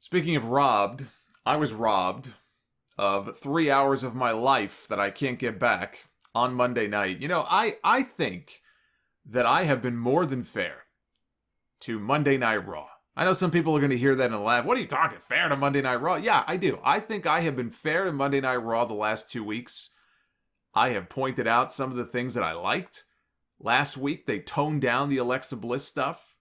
Speaking of robbed, I was robbed of 3 hours of my life that I can't get back on Monday night. I think that I have been more than fair to Monday Night Raw. I know some people are going to hear that and laugh. What are you talking? Fair to Monday Night Raw? Yeah, I do. I think I have been fair to Monday Night Raw the last 2 weeks. I have pointed out some of the things that I liked. Last week, they toned down the Alexa Bliss stuff.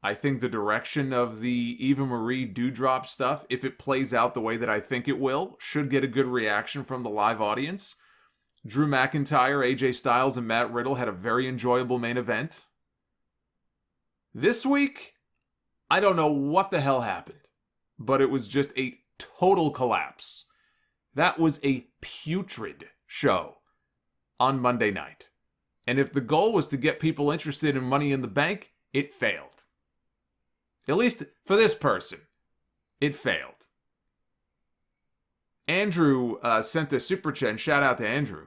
I think the direction of the Eva Marie Dewdrop stuff, if it plays out the way that I think it will, should get a good reaction from the live audience. Drew McIntyre, AJ Styles, and Matt Riddle had a very enjoyable main event. This week, I don't know what the hell happened, but it was just a total collapse. That was a putrid show on Monday night. And if the goal was to get people interested in Money in the Bank, it failed. At least for this person, it failed. Andrew sent a super chat, and shout out to Andrew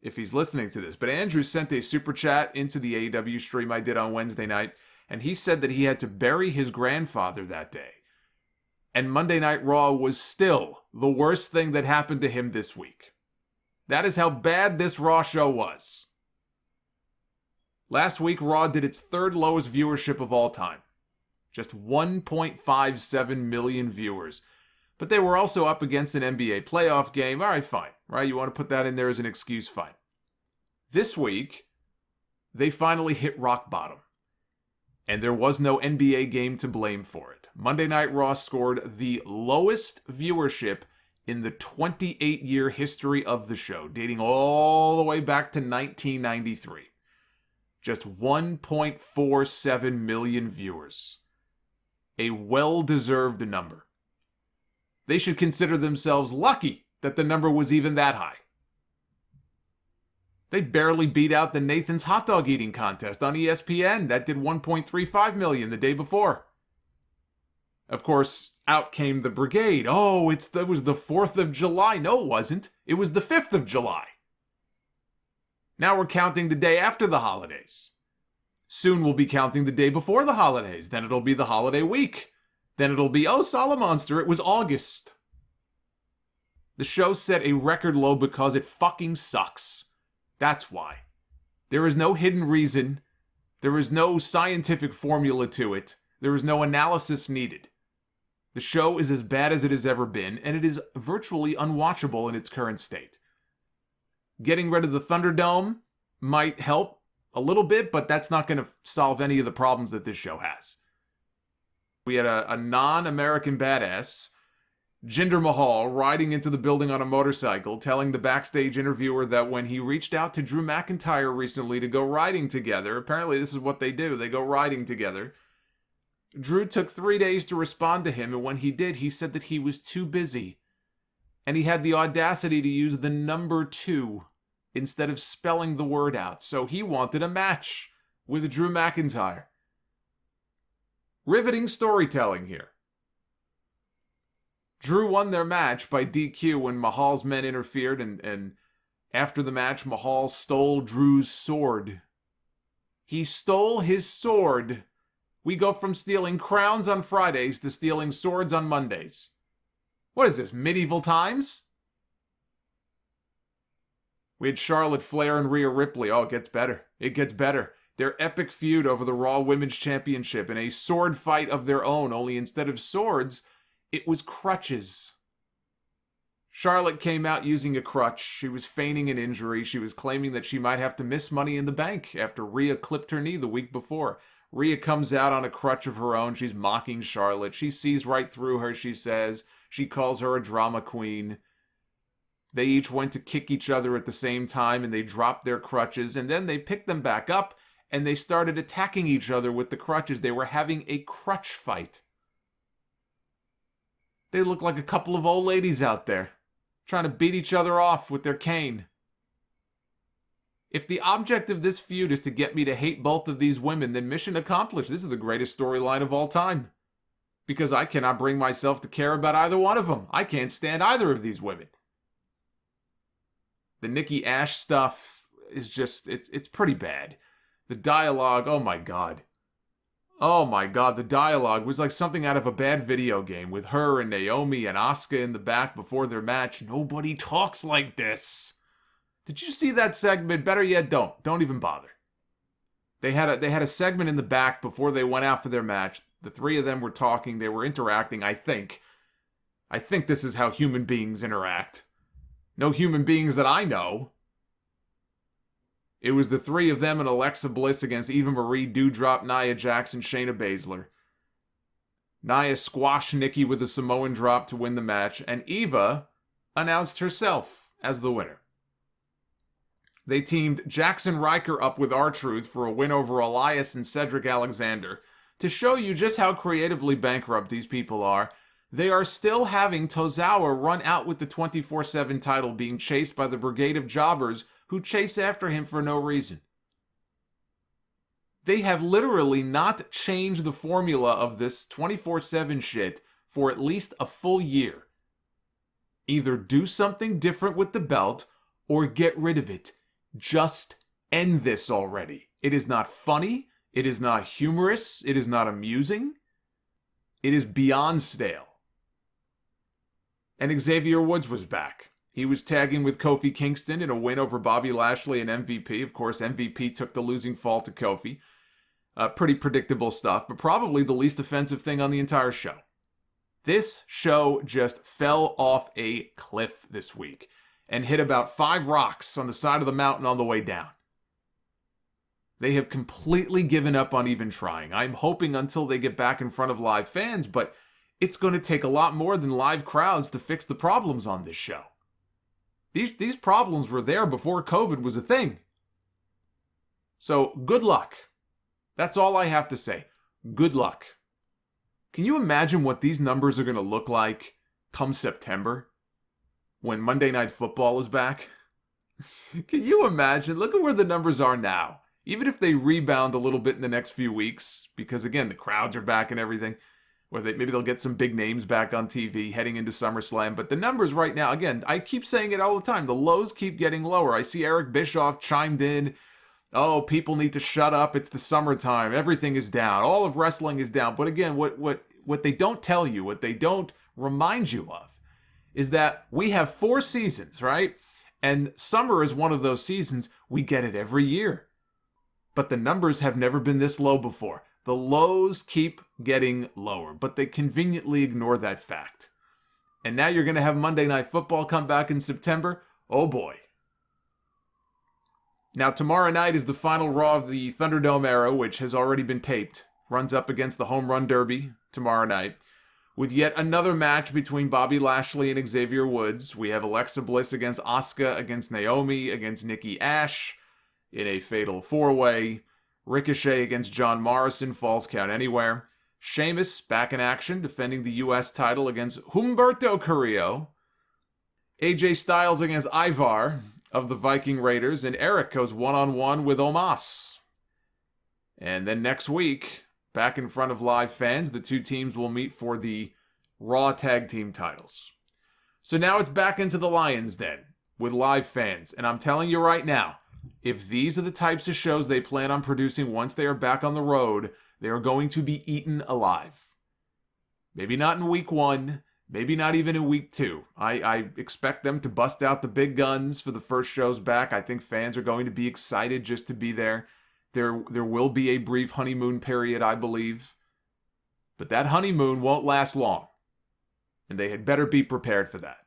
if he's listening to this. But Andrew sent a super chat into the AEW stream I did on Wednesday night, and he said that he had to bury his grandfather that day. And Monday Night Raw was still the worst thing that happened to him this week. That is how bad this Raw show was. Last week, Raw did its third lowest viewership of all time. Just 1.57 million viewers. But they were also up against an NBA playoff game. All right, fine. Right? You want to put that in there as an excuse? Fine. This week, they finally hit rock bottom. And there was no NBA game to blame for it. Monday Night Raw scored the lowest viewership in the 28-year history of the show, dating all the way back to 1993. Just 1.47 million viewers. A well-deserved number. They should consider themselves lucky that the number was even that high. They barely beat out the Nathan's hot dog eating contest on ESPN. That did 1.35 million the day before. Of course, out came the brigade. Oh, it was the 4th of July. No, it wasn't. It was the 5th of July. Now we're counting the day after the holidays. Soon we'll be counting the day before the holidays. Then it'll be the holiday week. Then it'll be, oh, Solomonster, it was August. The show set a record low because it fucking sucks. That's why. There is no hidden reason. There is no scientific formula to it. There is no analysis needed. The show is as bad as it has ever been, and it is virtually unwatchable in its current state. Getting rid of the Thunderdome might help a little bit, but that's not going to solve any of the problems that this show has. We had a non-American badass, Jinder Mahal, riding into the building on a motorcycle, telling the backstage interviewer that when he reached out to Drew McIntyre recently to go riding together, apparently this is what they do, they go riding together, Drew took 3 days to respond to him, and when he did, he said that he was too busy. And he had the audacity to use the number 2 instead of spelling the word out. So he wanted a match with Drew McIntyre. Riveting storytelling here. Drew won their match by DQ when Mahal's men interfered, and after the match, Mahal stole Drew's sword. He stole his sword. We go from stealing crowns on Fridays to stealing swords on Mondays. What is this, medieval times? We had Charlotte Flair and Rhea Ripley. Oh, it gets better. It gets better. Their epic feud over the Raw Women's Championship in a sword fight of their own, only instead of swords, it was crutches. Charlotte came out using a crutch. She was feigning an injury. She was claiming that she might have to miss Money in the Bank after Rhea clipped her knee the week before. Rhea comes out on a crutch of her own. She's mocking Charlotte. She sees right through her, she says. She calls her a drama queen. They each went to kick each other at the same time, and they dropped their crutches, and then they picked them back up, and they started attacking each other with the crutches. They were having a crutch fight. They look like a couple of old ladies out there, trying to beat each other off with their cane. If the object of this feud is to get me to hate both of these women, then mission accomplished. This is the greatest storyline of all time. Because I cannot bring myself to care about either one of them. I can't stand either of these women. The Nikki Ash stuff is just, it's pretty bad. The dialogue, oh my god. Oh my god, the dialogue was like something out of a bad video game with her and Naomi and Asuka in the back before their match. Nobody talks like this. Did you see that segment? Better yet, don't. Don't even bother. They had a segment in the back before they went out for their match. The three of them were talking, they were interacting, I think. I think this is how human beings interact. No human beings that I know. It was the three of them and Alexa Bliss against Eva Marie, Doudrop, Nia Jax, and Shayna Baszler. Nia squashed Nikki with a Samoan drop to win the match, and Eva announced herself as the winner. They teamed Jackson Riker up with R-Truth for a win over Elias and Cedric Alexander. To show you just how creatively bankrupt these people are, they are still having Tozawa run out with the 24/7 title, being chased by the brigade of jobbers who chase after him for no reason. They have literally not changed the formula of this 24/7 shit for at least a full year. Either do something different with the belt or get rid of it. Just end this already. It is not funny. It is not humorous. It is not amusing. It is beyond stale. And Xavier Woods was back. He was tagging with Kofi Kingston in a win over Bobby Lashley and MVP. Of course, MVP took the losing fall to Kofi. Pretty predictable stuff, but probably the least offensive thing on the entire show. This show just fell off a cliff this week and hit about 5 rocks on the side of the mountain on the way down. They have completely given up on even trying. I'm hoping until they get back in front of live fans, but it's going to take a lot more than live crowds to fix the problems on this show. These problems were there before COVID was a thing. So, good luck. That's all I have to say. Good luck. Can you imagine what these numbers are going to look like come September? When Monday Night Football is back? Can you imagine? Look at where the numbers are now. Even if they rebound a little bit in the next few weeks, because again, the crowds are back and everything, or maybe they'll get some big names back on TV heading into SummerSlam. But the numbers right now, again, I keep saying it all the time, the lows keep getting lower. I see Eric Bischoff chimed in, oh, people need to shut up, it's the summertime, everything is down, all of wrestling is down. But again, what they don't tell you, what they don't remind you of, is that we have 4 seasons, right? And summer is one of those seasons. We get it every year. But the numbers have never been this low before. The lows keep getting lower, but they conveniently ignore that fact. And now you're going to have Monday Night Football come back in September. Oh boy. Now tomorrow night is the final Raw of the Thunderdome era, which has already been taped. Runs up against the Home Run Derby tomorrow night. With yet another match between Bobby Lashley and Xavier Woods. We have Alexa Bliss against Asuka, against Naomi, against Nikki Ash in a fatal 4-way. Ricochet against John Morrison, Falls Count Anywhere. Sheamus back in action, defending the U.S. title against Humberto Carrillo. AJ Styles against Ivar of the Viking Raiders, and Eric goes one-on-one with Omos. And then next week, back in front of live fans, the two teams will meet for the Raw Tag Team titles. So now it's back into the Lions Den, with live fans. And I'm telling you right now, if these are the types of shows they plan on producing once they are back on the road, they are going to be eaten alive. Maybe not in week 1, maybe not even in week 2. I expect them to bust out the big guns for the first shows back. I think fans are going to be excited just to be there. There will be a brief honeymoon period, I believe. But that honeymoon won't last long. And they had better be prepared for that.